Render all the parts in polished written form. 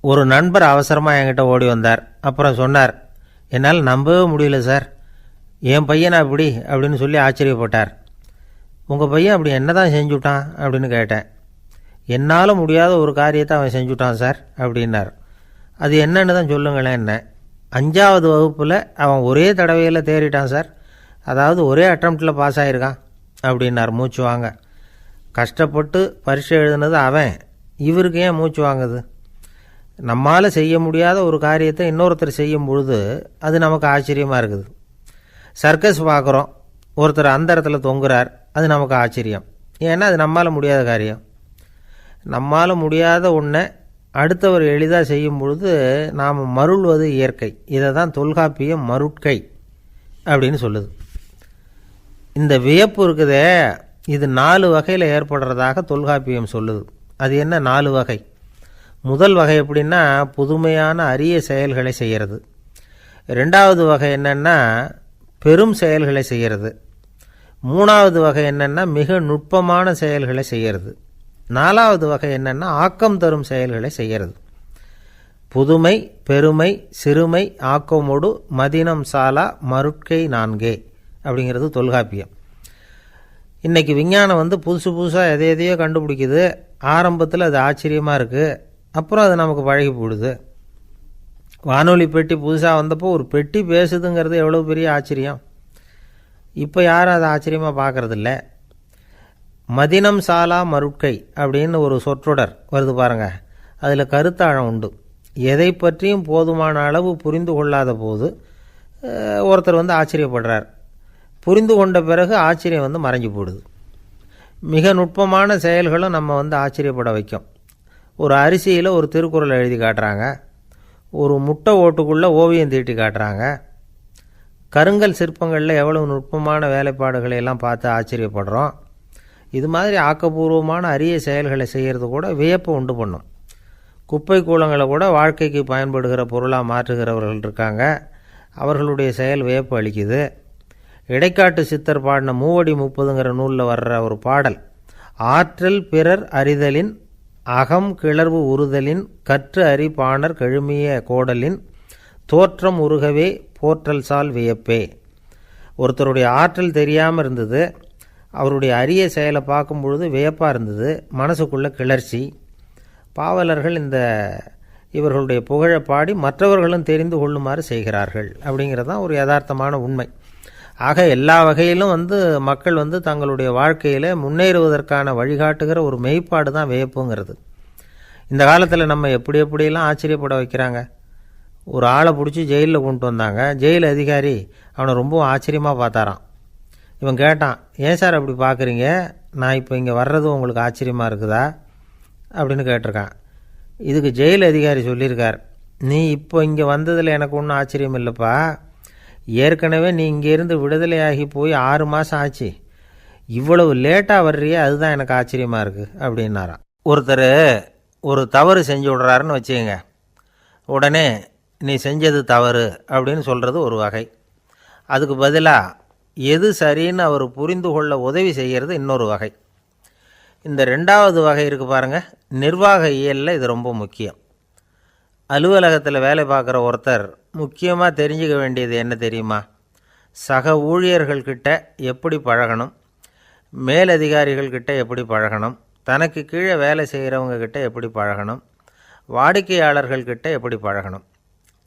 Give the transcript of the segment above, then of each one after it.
ஒரு நண்பர் அவசரமாக என்கிட்ட ஓடி வந்தார். அப்புறம் சொன்னார், என்னால் நம்பவே முடியல சார், என் பையனை அப்படி அப்படின்னு சொல்லி ஆச்சரியப்பட்டார். உங்கள் பையன் அப்படி என்ன தான் செஞ்சுட்டான் அப்படின்னு கேட்டேன். என்னால் முடியாத ஒரு காரியத்தை அவன் செஞ்சுட்டான் சார் அப்படின்னார். அது என்னன்னு தான் சொல்லுங்களேன். என்ன 5வது வகுப்பில் அவன் ஒரே தடவையில் தேறிட்டான் சார், அதாவது ஒரே அட்டம்ப்டில் பாஸ் ஆகிருக்கான் அப்படின்னார் மூச்சு வாங்க. கஷ்டப்பட்டு பரீட்சை எழுதுனது அவன், இவருக்கு ஏன் மூச்சு வாங்குது? நம்மால் செய்ய முடியாத ஒரு காரியத்தை இன்னொருத்தர் செய்யும் பொழுது அது நமக்கு ஆச்சரியமாக இருக்குது. சர்க்கஸ் பார்க்குறோம், ஒருத்தர் அந்த இடத்துல தொங்குறார், அது நமக்கு ஆச்சரியம். ஏன்னா அது நம்மால் முடியாத காரியம். நம்மால் முடியாத ஒன்றை அடுத்தவர் எளிதாக செய்யும் பொழுது நாம் மருள்வது இயற்கை. இதை தான் தொல்காப்பியம் மருட்கை அப்படின்னு சொல்லுது. இந்த வியப்பு இருக்குதே, இது 4 வகையில் ஏற்படுறதாக தொல்காப்பியம் சொல்லுது. அது என்ன 4 வகை? முதல் வகை எப்படின்னா புதுமையான அரிய செயல்களை செய்கிறது. 2வது வகை என்னென்னா பெரும் செயல்களை செய்கிறது. 3வது வகை என்னென்னா மிக நுட்பமான செயல்களை செய்கிறது. 4வது வகை என்னென்னா ஆக்கம் தரும் செயல்களை செய்கிறது. புதுமை, பெருமை, சிறுமை, ஆக்கமோடு மதினம் சாலா மருட்கை 4 அப்படிங்கிறது தொல்காப்பியம். இன்றைக்கி விஞ்ஞானம் புதுசு புதுசாக எதையோ கண்டுபிடிக்குது. ஆரம்பத்தில் அது ஆச்சரியமாக இருக்குது, அப்புறம் அது நமக்கு பழகி போடுது. வானொலி பெட்டி புதுசாக வந்தப்போ ஒரு பெட்டி பேசுதுங்கிறது எவ்வளோ பெரிய ஆச்சரியம். இப்போ யாரும் அதை ஆச்சரியமாக பார்க்குறதில்ல. மதினம் சாலா மருட்கை அப்படின்னு ஒரு சொற்றொடர் வருது பாருங்கள், அதில் கருத்தாழம் உண்டு. எதை பற்றியும் போதுமான அளவு புரிந்து கொள்ளாத போது ஒருத்தர் ஆச்சரியப்படுறார். புரிந்து கொண்ட பிறகு ஆச்சரியம் மறைஞ்சு போடுது. மிக நுட்பமான செயல்களும் நம்ம ஆச்சரியப்பட வைக்கும். ஒரு அரிசியில் ஒரு திருக்குறள் எழுதி காட்டுறாங்க, ஒரு முட்டை ஓட்டுக்குள்ளே ஓவியம் தீட்டி காட்டுறாங்க. கருங்கல் சிற்பங்களில் எவ்வளவு நுட்பமான வேலைப்பாடுகளை எல்லாம் பார்த்து ஆச்சரியப்படுறோம். இது மாதிரி ஆக்கப்பூர்வமான அரிய செயல்களை செய்கிறது கூட வியப்பை உண்டு பண்ணும். குப்பை கூலங்களை கூட வாழ்க்கைக்கு பயன்படுகிற பொருளாக மாற்றுகிறவர்கள் இருக்காங்க, அவர்களுடைய செயல் வியப்பு அளிக்குது. இடைக்காட்டு சித்தர் பாடின 30 நூலில் வர்ற ஒரு பாடல், ஆற்றல் பிறர் அறிதலின் அகம் கிளர்வு உறுதலின் கற்று அறி பாணர் கழுமிய கோடலின் தோற்றம் உருகவே போற்றல் சால் வியப்பே. ஒருத்தருடைய ஆற்றல் தெரியாமல் இருந்தது, அவருடைய அரிய செயலை பார்க்கும் பொழுது வியப்பாக இருந்தது, மனசுக்குள்ள கிளர்ச்சி. பாவலர்கள் இவர்களுடைய புகழை பாடி மற்றவர்களும் தெரிந்து கொள்ளுமாறு செய்கிறார்கள் அப்படிங்கிறது தான் ஒரு யதார்த்தமான உண்மை. ஆக எல்லா வகையிலும் மக்கள் தங்களுடைய வாழ்க்கையில் முன்னேறுவதற்கான வழிகாட்டுகிற ஒரு மெய்ப்பாடு தான் வியப்புங்கிறது. இந்த காலத்தில் நம்ம எப்படியெல்லாம் ஆச்சரியப்பட வைக்கிறாங்க. ஒரு ஆளை பிடிச்சி ஜெயிலில் கொண்டு வந்தாங்க. ஜெயில் அதிகாரி அவனை ரொம்ப ஆச்சரியமாக பார்த்தாரான். இவன் கேட்டான், ஏன் சார் அப்படி பார்க்குறீங்க, நான் இப்போ இங்கே வர்றது உங்களுக்கு ஆச்சரியமாக இருக்குதா அப்படின்னு கேட்டிருக்கான். இதுக்கு ஜெயில் அதிகாரி சொல்லியிருக்கார், நீ இப்போ இங்கே வந்ததில் எனக்கு ஒன்றும் ஆச்சரியம் இல்லைப்பா, ஏற்கனவே நீ இங்கேருந்து விடுதலையாகி போய் 6 மாதம் ஆச்சு, இவ்வளவு லேட்டாக வர்றியே அதுதான் எனக்கு ஆச்சரியமாக இருக்குது அப்படின்னாராம். ஒருத்தர் ஒரு தவறு செஞ்சு விடுறாருன்னு வச்சுக்கோங்க, உடனே நீ செஞ்சது தவறு அப்படின்னு சொல்கிறது ஒரு வகை. அதுக்கு பதிலாக எது சரின்னு அவர் புரிந்து கொள்ள உதவி செய்கிறது இன்னொரு வகை. இந்த 2வது வகை இருக்குது பாருங்கள், நிர்வாக இயலில் இது ரொம்ப முக்கியம். அலுவலகத்தில் வேலை பார்க்குற ஒருத்தர் முக்கியமாக தெரிஞ்சுக்க வேண்டியது என்ன தெரியுமா? சக ஊழியர்கள்கிட்ட எப்படி பழகணும், மேலதிகாரிகள்கிட்ட எப்படி பழகணும், தனக்கு கீழே வேலை செய்கிறவங்கக்கிட்ட எப்படி பழகணும், வாடிக்கையாளர்கள்கிட்ட எப்படி பழகணும்,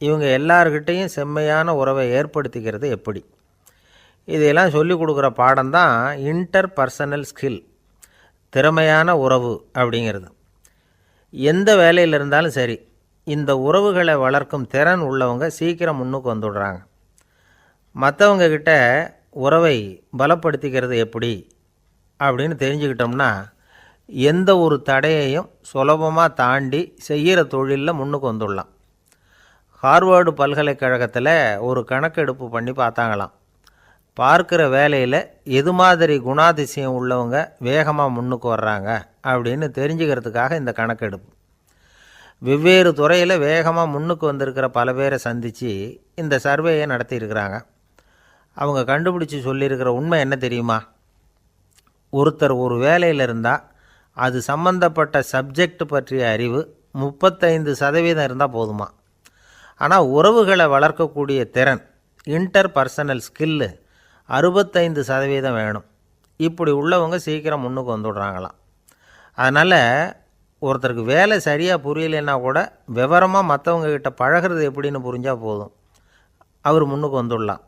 இவங்க எல்லார்கிட்டையும் செம்மையான உறவை ஏற்படுத்திக்கிறது எப்படி, இதையெல்லாம் சொல்லிக் கொடுக்குற பாடம் தான் இன்டர் பர்சனல் ஸ்கில், திறமையான உறவு அப்படிங்கிறது. எந்த வேலையில் இருந்தாலும் சரி, இந்த உறவுகளை வளர்க்கும் திறன் உள்ளவங்க சீக்கிரம் முன்னுக்கு வந்துடுறாங்க. மற்றவங்க கிட்ட உறவை பலப்படுத்திக்கிறது எப்படி அப்படின்னு தெரிஞ்சுக்கிட்டோம்னா எந்த ஒரு தடையையும் சுலபமாக தாண்டி செய்கிற தொழிலில் முன்னுக்கு வந்துடலாம். ஹார்வர்டு பல்கலைக்கழகத்தில் ஒரு கணக்கெடுப்பு பண்ணி பார்த்தாங்களாம். பார்க்குற வேலையில் எது மாதிரி குணாதிசயம் உள்ளவங்க வேகமாக முன்னுக்கு வர்றாங்க அப்படின்னு தெரிஞ்சுக்கிறதுக்காக இந்த கணக்கெடுப்பு. வெவ்வேறு துறையில் வேகமாக முன்னுக்கு வந்திருக்கிற பல பேரை சந்தித்து இந்த சர்வேயை நடத்தியிருக்கிறாங்க. அவங்க கண்டுபிடிச்சி சொல்லியிருக்கிற உண்மை என்ன தெரியுமா? ஒருத்தர் ஒரு வேலையில் இருந்தால் அது சம்பந்தப்பட்ட சப்ஜெக்ட் பற்றிய அறிவு 35% இருந்தால் போதுமா. ஆனால் உறவுகளை வளர்க்கக்கூடிய திறன், இன்டர் பர்சனல் ஸ்கில்லு 65% வேணும். இப்படி உள்ளவங்க சீக்கிரம் முன்னுக்கு வந்துடுறாங்களாம். அதனால் ஒருத்தருக்கு வேலை சரியாக புரியலைன்னா கூட விவரமாக மற்றவங்கக்கிட்ட பழகிறது எப்படின்னு புரிஞ்சால் போதும், அவர் முன்னுக்கு வந்துடலாம்.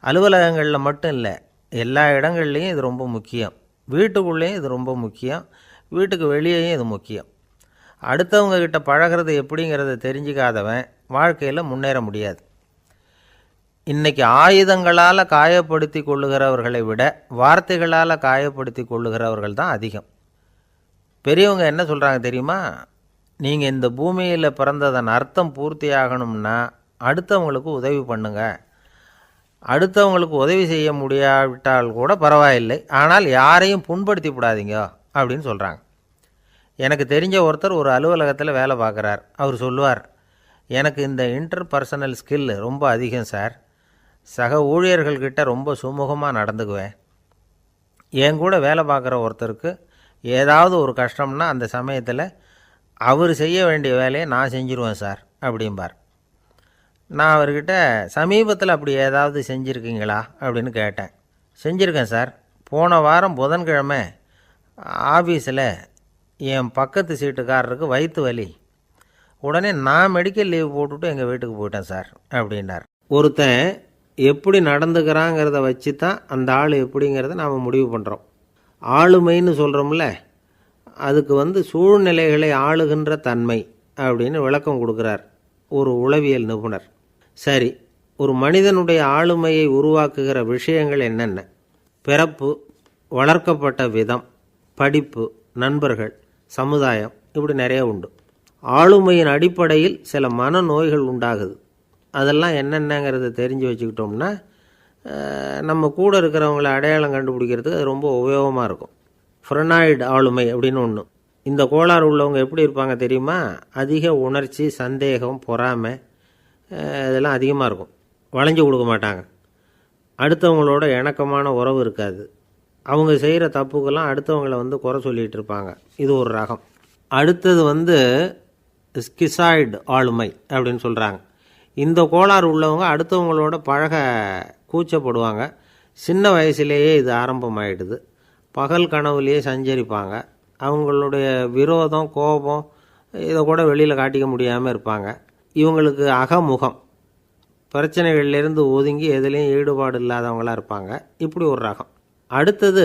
அலுவலகங்களில் மட்டும் இல்லை, எல்லா இடங்கள்லேயும் இது ரொம்ப முக்கியம். வீட்டுக்குள்ளேயும் இது ரொம்ப முக்கியம், வீட்டுக்கு வெளியேயும் இது முக்கியம். அடுத்தவங்கக்கிட்ட பழகிறது எப்படிங்கிறத தெரிஞ்சிக்காதவன் வாழ்க்கையில் முன்னேற முடியாது. இன்றைக்கி ஆயுதங்களால் காயப்படுத்தி கொள்ளுகிறவர்களை விட வார்த்தைகளால் காயப்படுத்தி கொள்ளுகிறவர்கள் தான் அதிகம். பெரியவங்க என்ன சொல்கிறாங்க தெரியுமா? நீங்கள் இந்த பூமியில் பிறந்ததன் அர்த்தம் பூர்த்தி ஆகணும்னா அடுத்தவங்களுக்கு உதவி பண்ணுங்க. அடுத்தவங்களுக்கு உதவி செய்ய முடியாவிட்டால் கூட பரவாயில்லை, ஆனால் யாரையும் புண்படுத்தி விடாதீங்க அப்படின்னு சொல்கிறாங்க. எனக்கு தெரிஞ்ச ஒருத்தர் ஒரு அலுவலகத்தில் வேலை பார்க்குறார். அவர் சொல்லுவார், எனக்கு இந்த இன்டர் பர்சனல் ஸ்கில் ரொம்ப அதிகம் சார். சக ஊழியர்கள்கிட்ட ரொம்ப சுமூகமாக நடந்துக்குவேன். என் கூட வேலை பார்க்குற ஒருத்தருக்கு ஏதாவது ஒரு கஷ்டம்னா அந்த சமயத்தில் அவர் செய்ய வேண்டிய வேலையை நான் செஞ்சுருவேன் சார் அப்படிம்பார். நான் அவர்கிட்ட சமீபத்தில் அப்படி ஏதாவது செஞ்சுருக்கீங்களா அப்படின்னு கேட்டேன். செஞ்சுருக்கேன் சார். போன வாரம் புதன்கிழமை ஆஃபீஸில் என் பக்கத்து சீட்டுக்காரருக்கு வயிற்று வலி. உடனே நான் மெடிக்கல் லீவ் போட்டுவிட்டு எங்கள் வீட்டுக்கு போயிட்டேன் சார் அப்படின்னார். ஒருத்தன் எப்படி நடந்துக்கிறாங்கிறத வச்சு தான் அந்த ஆள் எப்படிங்கிறத நாம் முடிவு பண்ணுறோம். ஆளுமைன்னு சொல்கிறோம்ல, அதுக்கு சூழ்நிலைகளை ஆளுகின்ற தன்மை அப்படின்னு விளக்கம் கொடுக்குறார் ஒரு உளவியல் நிபுணர். சரி, ஒரு மனிதனுடைய ஆளுமையை உருவாக்குகிற விஷயங்கள் என்னென்ன? பிறப்பு, வளர்க்கப்பட்ட விதம், படிப்பு, நண்பர்கள், சமுதாயம், இப்படி நிறைய உண்டு. ஆளுமையின் அடிப்படையில் சில மனநோய்கள் உண்டாகுது. அதெல்லாம் என்னென்னங்கிறத தெரிஞ்சு வச்சுக்கிட்டோம்னா நம்ம கூட இருக்கிறவங்கள அடையாளம் கண்டுபிடிக்கிறதுக்கு அது ரொம்ப உபயோகமாக இருக்கும். ஃப்ரெனாய்டு ஆளுமை அப்படின்னு ஒன்று. இந்த கோளாறு உள்ளவங்க எப்படி இருப்பாங்க தெரியுமா? அதிக உணர்ச்சி, சந்தேகம், பொறாமை இதெல்லாம் அதிகமாக இருக்கும். வளைஞ்சு கொடுக்க மாட்டாங்க. அடுத்தவங்களோட இணக்கமான உறவு இருக்காது. அவங்க செய்கிற தப்புக்கெல்லாம் அடுத்தவங்களை குறை சொல்லிகிட்டு இருப்பாங்க. இது ஒரு ரகம். அடுத்தது ஸ்கிசாய்டு ஆளுமை அப்படின்னு சொல்கிறாங்க. இந்த கோளாறு உள்ளவங்க அடுத்தவங்களோட பழக கூச்சப்படுவாங்க. சின்ன வயசுலேயே இது ஆரம்பமாயிடுது. பகல் கனவுலேயே சஞ்சரிப்பாங்க. அவங்களுடைய விரோதம், கோபம் இதை கூட வெளியில் காட்டிக்க முடியாமல் இருப்பாங்க. இவங்களுக்கு அகமுகம், பிரச்சனைகள்லேருந்து ஒதுங்கி எதுலேயும் ஈடுபாடு இல்லாதவங்களாக இருப்பாங்க. இப்படி ஒரு ரகம். அடுத்தது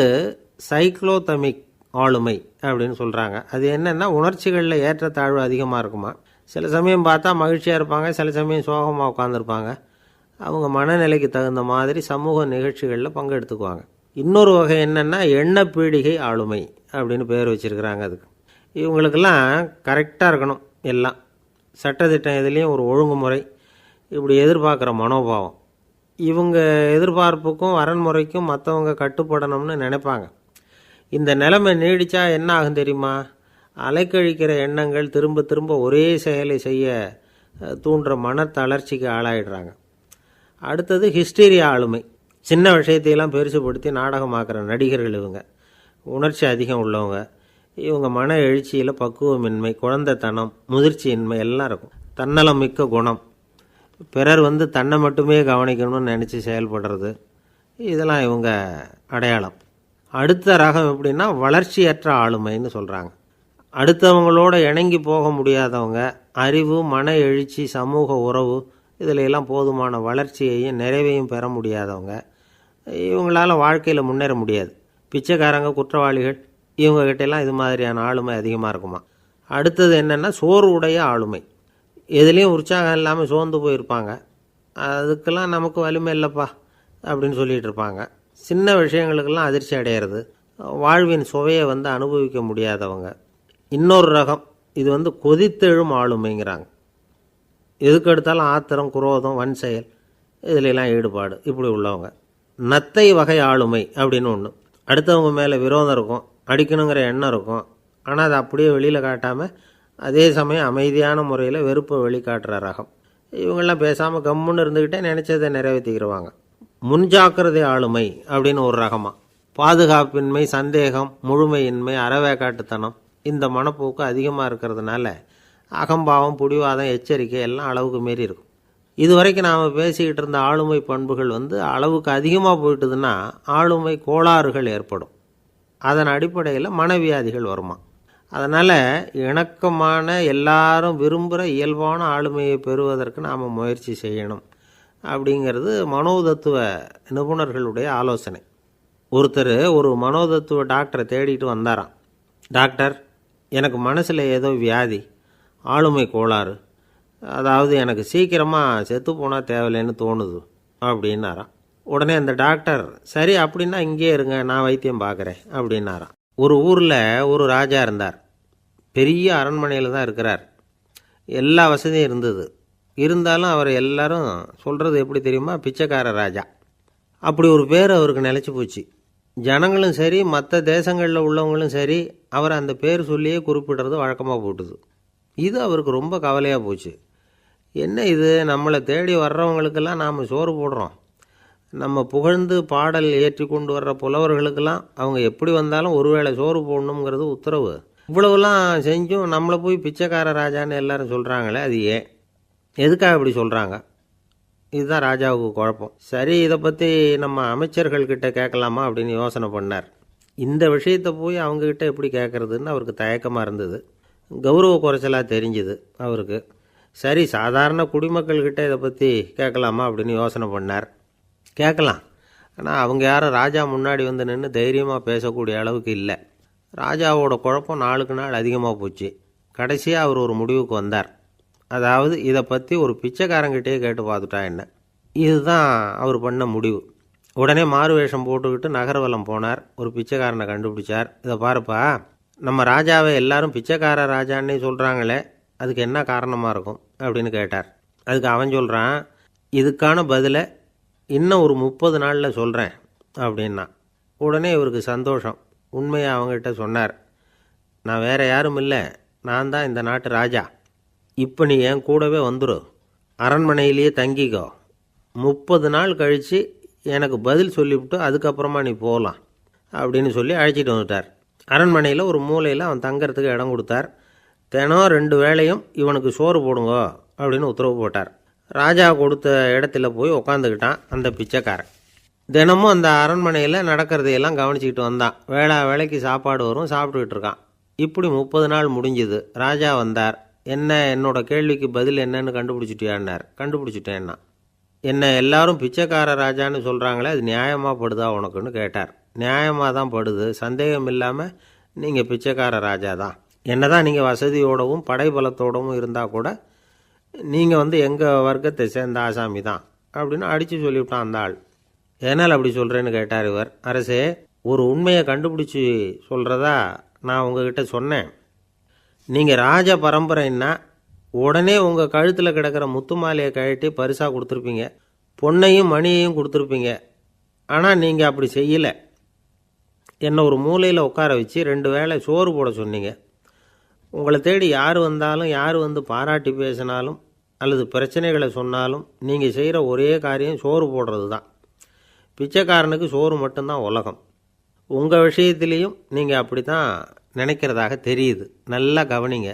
சைக்ளோதமிக் ஆளுமை அப்படின்னு சொல்கிறாங்க. அது என்னென்னா, உணர்ச்சிகளில் ஏற்றத்தாழ்வு அதிகமாக இருக்குமா. சில சமயம் பார்த்தா மகிழ்ச்சியாக இருப்பாங்க, சில சமயம் சோகமாக உட்காந்துருப்பாங்க. அவங்க மனநிலைக்கு தகுந்த மாதிரி சமூக நிகழ்ச்சிகளில் பங்கெடுத்துக்குவாங்க. இன்னொரு வகை என்னென்னா எண்ணப்பீடிகை ஆளுமை அப்படின்னு பேர் வச்சுருக்கிறாங்க. அதுக்கு இவங்களுக்கெல்லாம் கரெக்டாக இருக்கணும். எல்லாம் சட்டத்திட்டம், எதுலேயும் ஒரு ஒழுங்குமுறை, இப்படி எதிர்பார்க்குற மனோபாவம். இவங்க எதிர்பார்ப்புக்கும் வரன்முறைக்கும் மற்றவங்க கட்டுப்படணும்னு நினைப்பாங்க. இந்த நிலைமை நீடித்தா என்ன ஆகும் தெரியுமா? அலைக்கழிக்கிற எண்ணங்கள் திரும்ப திரும்ப ஒரே செயலை செய்ய தூண்டுற மன தளர்ச்சிக்கு ஆளாயிடுறாங்க. அடுத்தது ஹிஸ்டீரியா ஆளுமை. சின்ன விஷயத்தையெல்லாம் பெருசுப்படுத்தி நாடகமாக்குற நடிகர்கள் இவங்க. உணர்ச்சி அதிகம் உள்ளவங்க. இவங்க மன எழுச்சியில் பக்குவமின்மை, குழந்தைத்தனம், முதிர்ச்சியின்மை எல்லாம் இருக்கும். தன்னலம் மிக்க குணம். பிறர் தன்னை மட்டுமே கவனிக்கணும்னு நினச்சி செயல்படுறது, இதெல்லாம் இவங்க அடையாளம். அடுத்த ரகம் எப்படின்னா வளர்ச்சியற்ற ஆளுமைன்னு சொல்கிறாங்க. அடுத்தவங்களோட இணங்கி போக முடியாதவங்க. அறிவு, மன எழுச்சி, சமூக உறவு இதில் எல்லாம் போதுமான வளர்ச்சியையும் நிறைவையும் பெற முடியாதவங்க. இவங்களால் வாழ்க்கையில் முன்னேற முடியாது. பிச்சைக்காரங்க, குற்றவாளிகள், இவங்ககிட்டெல்லாம் இது மாதிரியான ஆளுமை அதிகமாக இருக்குமா. அடுத்தது என்னென்னா சோர்வுடைய ஆளுமை. எதுலேயும் உற்சாகம் இல்லாமல் சோர்ந்து போயிருப்பாங்க. அதுக்கெல்லாம் நமக்கு வலிமை இல்லைப்பா அப்படின்னு சொல்லிகிட்டு இருப்பாங்க. சின்ன விஷயங்களுக்கெல்லாம் அதிர்ச்சி அடையிறது. வாழ்வின் சுவையை அனுபவிக்க முடியாதவங்க. இன்னொரு ரகம் இது கொதித்தெழும் ஆளுமைங்கிறாங்க. எதுக்கு எடுத்தாலும் ஆத்திரம், குரோதம், வன் செயல் இதிலெல்லாம் ஈடுபாடு, இப்படி உள்ளவங்க. நத்தை வகை ஆளுமை அப்படின்னு ஒன்று. அடுத்தவங்க மேலே விரோதம் இருக்கும், அடிக்கணுங்கிற எண்ணம் இருக்கும். ஆனால் அதை அப்படியே வெளியில் காட்டாமல் அதே சமயம் அமைதியான முறையில் வெறுப்பை வெளிக்காட்டுற ரகம். இவங்கெல்லாம் பேசாமல் கம்முன்னு இருந்துக்கிட்டே நினச்சதை நிறைவேற்றிக்கிறவாங்க. முன்ஜாக்கிரதை ஆளுமை அப்படின்னு ஒரு ரகமாக. பாதுகாப்பின்மை, சந்தேகம், முழுமையின்மை, அறவேக்காட்டுத்தனம் இந்த மனப்போக்கு அதிகமாக இருக்கிறதுனால அகம்பாவம், பிடிவாதம், எச்சரிக்கை எல்லாம் அளவுக்கு மீறி இருக்கும். இதுவரைக்கும் நாம் பேசிக்கிட்டு இருந்த ஆளுமை பண்புகள் அளவுக்கு அதிகமாக போயிட்டுதுன்னா ஆளுமை கோளாறுகள் ஏற்படும். அதன் அடிப்படையில் மனவியாதிகள் வருமா. அதனால் இணக்கமான எல்லாரும் விரும்புகிற இயல்பான ஆளுமையை பெறுவதற்கு நாம் முயற்சி செய்யணும் அப்படிங்கிறது மனோதத்துவ நிபுணர்களுடைய ஆலோசனை. ஒருத்தர் ஒரு மனோதத்துவ டாக்டரை தேடிட்டு வந்தாராம். டாக்டர், எனக்கு மனசில் ஏதோ வியாதி, ஆளுமை கோளாறு, அதாவது எனக்கு சீக்கிரமாக செத்து போனால் தேவையில்லைன்னு தோணுது அப்படின்னாராம். உடனே அந்த டாக்டர், சரி அப்படின்னா இங்கே இருங்க, நான் வைத்தியம் பார்க்குறேன் அப்படின்னாராம். ஒரு ஊரில் ஒரு ராஜா இருந்தார். பெரிய அரண்மனையில் தான் இருக்கிறார். எல்லா வசதியும் இருந்தது. இருந்தாலும் அவர் எல்லாரும் சொல்கிறது எப்படி தெரியுமா, பிச்சைக்கார ராஜா. அப்படி ஒரு பேர் அவருக்கு நிலச்சி போச்சு. ஜனங்களும் சரி, மற்ற தேசங்களில் உள்ளவங்களும் சரி, அவர் அந்த பேர் சொல்லியே குறிப்பிடுறது வழக்கமாக போட்டுது. இது அவருக்கு ரொம்ப கவலையாக போச்சு. என்ன இது, நம்மளை தேடி வர்றவங்களுக்கெல்லாம் நாம் சோறு போடுறோம், நம்ம புகழ்ந்து பாடல் ஏற்றி கொண்டு வர்ற புலவர்களுக்கெல்லாம் அவங்க எப்படி வந்தாலும் ஒருவேளை சோறு போடணுங்கிறது உத்தரவு. இவ்வளவுலாம் செஞ்சும் நம்மளை போய் பிச்சைக்கார ராஜான்னு எல்லாரும் சொல்கிறாங்களே, அது ஏன், எதுக்காக இப்படி சொல்கிறாங்க? இதுதான் ராஜாவுக்கு குழப்பம். சரி, இதை பற்றி நம்ம அமைச்சர்கள்கிட்ட கேட்கலாமா அப்படின்னு யோசனை பண்ணார். இந்த விஷயத்தை போய் அவங்கக்கிட்ட எப்படி கேட்குறதுன்னு அவருக்கு தயக்கமாக இருந்தது. கௌரவ குறைச்சலாக தெரிஞ்சுது அவருக்கு. சரி, சாதாரண குடிமக்கள்கிட்ட இதை பற்றி கேட்கலாமா அப்படின்னு யோசனை பண்ணார். கேட்கலாம், ஆனால் அவங்க யாரும் ராஜா முன்னாடி வந்து நின்று தைரியமாக பேசக்கூடிய அளவுக்கு இல்லை. ராஜாவோட குழப்பம் நாளுக்கு நாள் அதிகமாக போச்சு. கடைசியாக அவர் ஒரு முடிவுக்கு வந்தார். அதாவது இதை பற்றி ஒரு பிச்சைக்காரங்கிட்டே கேட்டு பார்த்துட்டா என்ன. இதுதான் அவர் பண்ண முடிவு. உடனே மாறு வேஷம் போட்டுக்கிட்டு நகர்வலம் போனார். ஒரு பிச்சைக்காரனை கண்டுபிடிச்சார். இதை பாருப்பா, நம்ம ராஜாவை எல்லாரும் பிச்சைக்கார ராஜான்னே சொல்கிறாங்களே, அதுக்கு என்ன காரணமாக இருக்கும் அப்படின்னு கேட்டார். அதுக்கு அவன் சொல்கிறான், இதுக்கான பதிலை இன்னும் ஒரு 30 நாளில் சொல்கிறேன் அப்படின்னா. உடனே இவருக்கு சந்தோஷம். உண்மையை அவங்ககிட்ட சொன்னார். நான் வேறு யாரும் இல்லை, நான் தான் இந்த நாட்டு ராஜா. இப்போ நீ என் கூடவே வந்துடு, அரண்மனையிலேயே தங்கிக்கோ. 30 நாள் கழித்து எனக்கு பதில் சொல்லிவிட்டு அதுக்கப்புறமா நீ போகலாம் அப்படின்னு சொல்லி அழைச்சிட்டு வந்துட்டார். அரண்மனையில் ஒரு மூலையில் அவன் தங்கறதுக்கு இடம் கொடுத்தார். தினம் 2 வேளையும் இவனுக்கு சோறு போடுங்க அப்படின்னு உத்தரவு போட்டார். ராஜா கொடுத்த இடத்துல போய் உக்காந்துக்கிட்டான் அந்த பிச்சைக்காரன். தினமும் அந்த அரண்மனையில் நடக்கிறதையெல்லாம் கவனிச்சிக்கிட்டு வந்தான். வேளைக்கு சாப்பாடு வரும், சாப்பிட்டுக்கிட்டு இருக்கான். இப்படி 30 நாள் முடிஞ்சுது. ராஜா வந்தார். என்ன, என்னோட கேள்விக்கு பதில் என்னன்னு கண்டுபிடிச்சிட்டியான்னார். கண்டுபிடிச்சிட்டேன்னா. என்ன எல்லாரும் பிச்சைக்கார ராஜான்னு சொல்கிறாங்களே, அது நியாயமாக படுதா உனக்குன்னு கேட்டார். நியாயமாக தான் படுது, சந்தேகம் இல்லாமல் நீங்கள் பிச்சைக்கார ராஜா தான். என்ன தான் நீங்கள் வசதியோடவும் படைபலத்தோடவும் இருந்தால் கூட நீங்கள் எங்கள் வர்க்கத்தை சேர்ந்த ஆசாமி தான் அப்படின்னு அடித்து சொல்லிவிட்டான் அந்த ஆள். ஏனால் அப்படி சொல்கிறேன்னு கேட்டார் இவர். அரசே, ஒரு உண்மையை கண்டுபிடிச்சி சொல்கிறதா நான் உங்ககிட்ட சொன்னேன். நீங்கள் ராஜ பரம்பரைன்னா உடனே உங்கள் கழுத்தில் கிடக்கிற முத்து மாலையை கழட்டி பரிசாக கொடுத்துருப்பீங்க, பொன்னையும் மணியையும் கொடுத்துருப்பீங்க. ஆனால் நீங்கள் அப்படி செய்யலை. என்னை ஒரு மூலையில் உட்கார வச்சு 2 வேளை சோறு போட சொன்னீங்க. உங்களை தேடி யார் வந்தாலும், யார் பாராட்டி பேசினாலும் அல்லது பிரச்சனைகளை சொன்னாலும் நீங்கள் செய்கிற ஒரே காரியம் சோறு போடுறது தான். பிச்சைக்காரனுக்கு சோறு மட்டும்தான் உலகம். உங்கள் விஷயத்துலேயும் நீங்கள் அப்படி தான் நினைக்கிறதாக தெரியுது. நல்லா கவனிங்க.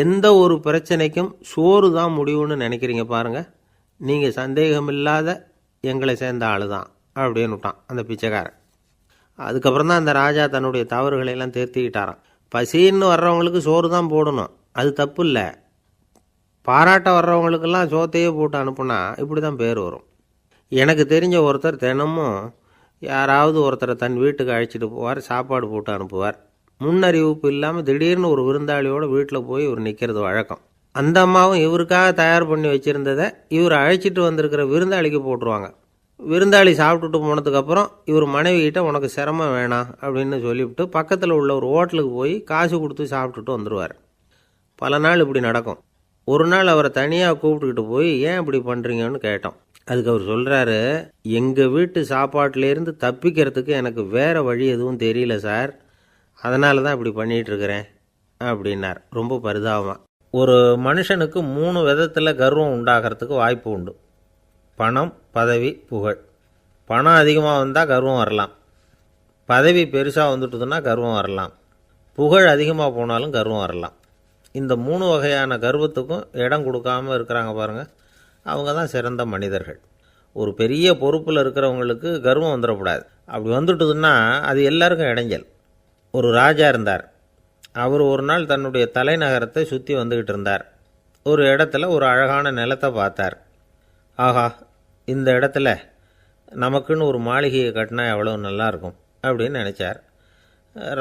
எந்த ஒரு பிரச்சனைக்கும் சோறு தான் முடிவுன்னு நினைக்கிறீங்க பாருங்கள். நீங்கள் சந்தேகமில்லாத எங்களை சேர்ந்த ஆள் தான் அப்படின்னு விட்டான் அந்த பிச்சைக்காரன். அதுக்கப்புறம் தான் அந்த ராஜா தன்னுடைய தவறுகளையெல்லாம் திருத்திக்கிட்டாராம். பசின்னு வர்றவங்களுக்கு சோறு தான் போடணும், அது தப்பு இல்லை. பாராட்ட வர்றவங்களுக்கெல்லாம் சோத்தையே போட்டு அனுப்புனா இப்படி தான் பேர் வரும். எனக்கு தெரிஞ்ச ஒருத்தர் தினமும் யாராவது ஒருத்தரை தன் வீட்டுக்கு அழைச்சிட்டு போவார், சாப்பாடு போட்டு அனுப்புவார். முன்னறிவிப்பு இல்லாமல் திடீர்னு ஒரு விருந்தாளியோட வீட்டில் போய் இவர் நிற்கிறது வழக்கம். அந்த அம்மாவும் இவருக்காக தயார் பண்ணி வச்சுருந்ததை இவர் அழைச்சிட்டு வந்திருக்கிற விருந்தாளிக்கு போட்டுருவாங்க. விருந்தாளி சாப்பிட்டுட்டு போனதுக்கப்புறம் இவர் மனைவிகிட்ட உனக்கு சிரமம் வேணாம் அப்படின்னு சொல்லிவிட்டு பக்கத்தில் உள்ள ஒரு ஹோட்டலுக்கு போய் காசு கொடுத்து சாப்பிட்டுட்டு வந்துடுவார். பல நாள் இப்படி நடக்கும். ஒரு நாள் அவரை தனியாக கூப்பிட்டுக்கிட்டு போய் ஏன் இப்படி பண்ணுறீங்கன்னு கேட்டோம். அதுக்கு அவர் சொல்கிறாரு, எங்கள் வீட்டு சாப்பாட்டிலேருந்து தப்பிக்கிறதுக்கு எனக்கு வேறு வழி எதுவும் தெரியல சார், அதனால தான் இப்படி பண்ணிகிட்ருக்கிறேன் அப்படின்னார் ரொம்ப பரிதாபமாக. ஒரு மனுஷனுக்கு 3 விதத்தில் கர்வம் உண்டாகிறதுக்கு வாய்ப்பு உண்டு. பணம், பதவி, புகழ். பணம் அதிகமாக வந்தால் கர்வம் வரலாம், பதவி பெருசாக வந்துட்டுதுன்னா கர்வம் வரலாம், புகழ் அதிகமாக போனாலும் கர்வம் வரலாம். இந்த 3 வகையான கர்வத்துக்கும் இடம் கொடுக்காமல் இருக்கிறாங்க பாருங்கள், அவங்க தான் சிறந்த மனிதர்கள். ஒரு பெரிய பொறுப்பில் இருக்கிறவங்களுக்கு கர்வம் வந்துடக்கூடாது. அப்படி வந்துட்டுதுன்னா அது எல்லாருக்கும் இடைஞ்சல். ஒரு ராஜா இருந்தார். அவர் ஒரு நாள் தன்னுடைய தலைநகரத்தை சுற்றி வந்துக்கிட்டு இருந்தார். ஒரு இடத்துல ஒரு அழகான நிலத்தை பார்த்தார். ஆஹா, இந்த இடத்துல நமக்குன்னு ஒரு மாளிகையை கட்டினா எவ்வளோ நல்லாயிருக்கும் அப்படின்னு நினச்சார்.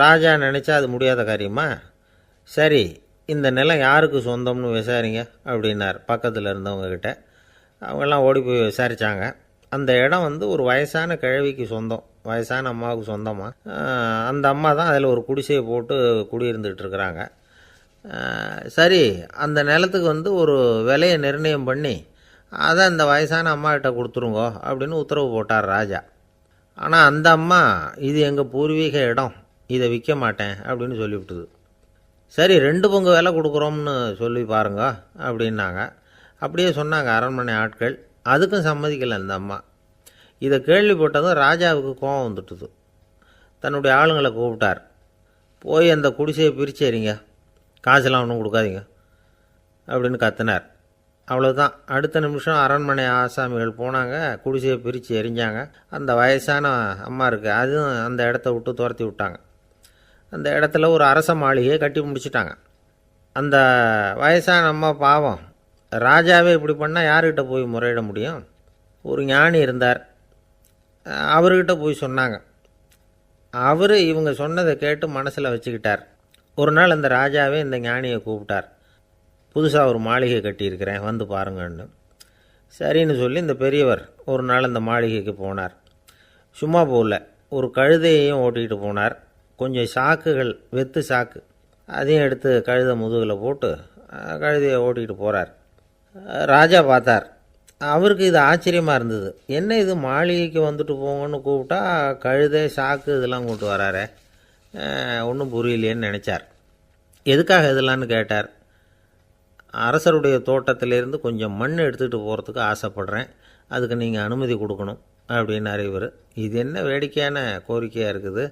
ராஜா நினச்சா அது முடியாத காரியமா? சரி, இந்த நிலம் யாருக்கு சொந்தம்னு விசாரிங்க அப்படின்னார் பக்கத்தில் இருந்தவங்கக்கிட்ட. அவங்கெல்லாம் ஓடி போய் விசாரித்தாங்க. அந்த இடம் ஒரு வயசான கிழவிக்கு சொந்தம், வயசான அம்மாவுக்கு சொந்தமாக. அந்த அம்மா தான் அதில் ஒரு குடிசையை போட்டு குடியிருந்துகிட்டு இருக்கிறாங்க. சரி, அந்த நிலத்துக்கு ஒரு விலையை நிர்ணயம் பண்ணி அதை அந்த வயசான அம்மாக்கிட்ட கொடுத்துருங்கோ அப்படின்னு உத்தரவு போட்டார் ராஜா. ஆனால் அந்த அம்மா, இது எங்கள் பூர்வீக இடம், இதை விற்க மாட்டேன் அப்படின்னு சொல்லிவிட்டுது. சரி, 2 பங்கு விலை கொடுக்குறோம்னு சொல்லி பாருங்க அப்படின்னாங்க. அப்படியே சொன்னாங்க அரண்மனை ஆட்கள். அதுக்கும் சம்மதிக்கலை அந்த அம்மா. இதை கேள்விப்பட்டதும் ராஜாவுக்கு கோபம் வந்துட்டுது. தன்னுடைய ஆளுங்களை கூப்பிட்டார். போய் அந்த குடிசையை பிரித்து எறிங்க, காசெல்லாம் ஒன்றும் கொடுக்காதீங்க அப்படின்னு கத்தினார். அவ்வளோதான். அடுத்த நிமிஷம் அரண்மனை ஆசாமிகள் போனாங்க, குடிசையை பிரித்து எரிஞ்சாங்க. அந்த வயசான அம்மா இருக்குது, அதுவும் அந்த இடத்த விட்டு துரத்தி விட்டாங்க. அந்த இடத்துல ஒரு அரச மாளிகையை கட்டி முடிச்சிட்டாங்க. அந்த வயசான அம்மா பாவம், ராஜாவே இப்படி பண்ணால் யார்கிட்ட போய் முறையிட முடியும்? ஒரு ஞானி இருந்தார், அவர்கிட்ட போய் சொன்னாங்க. அவர் இவங்க சொன்னதை கேட்டு மனசில் வச்சுக்கிட்டார். ஒரு நாள் அந்த ராஜாவே இந்த ஞானியை கூப்பிட்டார். புதுசாக ஒரு மாளிகை கட்டியிருக்கிறேன், வந்து பாருங்கன்னு. சரின்னு சொல்லி இந்த பெரியவர் ஒரு நாள் அந்த மாளிகைக்கு போனார். சும்மா போகல, ஒரு கழுதையையும் ஓட்டிகிட்டு போனார். கொஞ்சம் சாக்குகள், வெத்து சாக்கு, அதையும் எடுத்து கழுதை முதுகில் போட்டு கழுதையை ஓட்டிகிட்டு போகிறார். ராஜா பார்த்தார். அவருக்கு இது ஆச்சரியமாக இருந்தது. என்ன இது, மாளிகைக்கு வந்துட்டு போங்கன்னு கூப்பிட்டா கழுதை சாக்கு இதெல்லாம் கொண்டு வராரே, ஒன்றும் புரியலையேன்னு நினச்சார். எதுக்காக இதெல்லாம்னு கேட்டார். அரசருடைய தோட்டத்திலேருந்து கொஞ்சம் மண் எடுத்துகிட்டு போகிறதுக்கு ஆசைப்படுறேன், அதுக்கு நீங்கள் அனுமதி கொடுக்கணும் அப்படின்னாரு இவர். இது என்ன வேடிக்கையான கோரிக்கையாக இருக்குது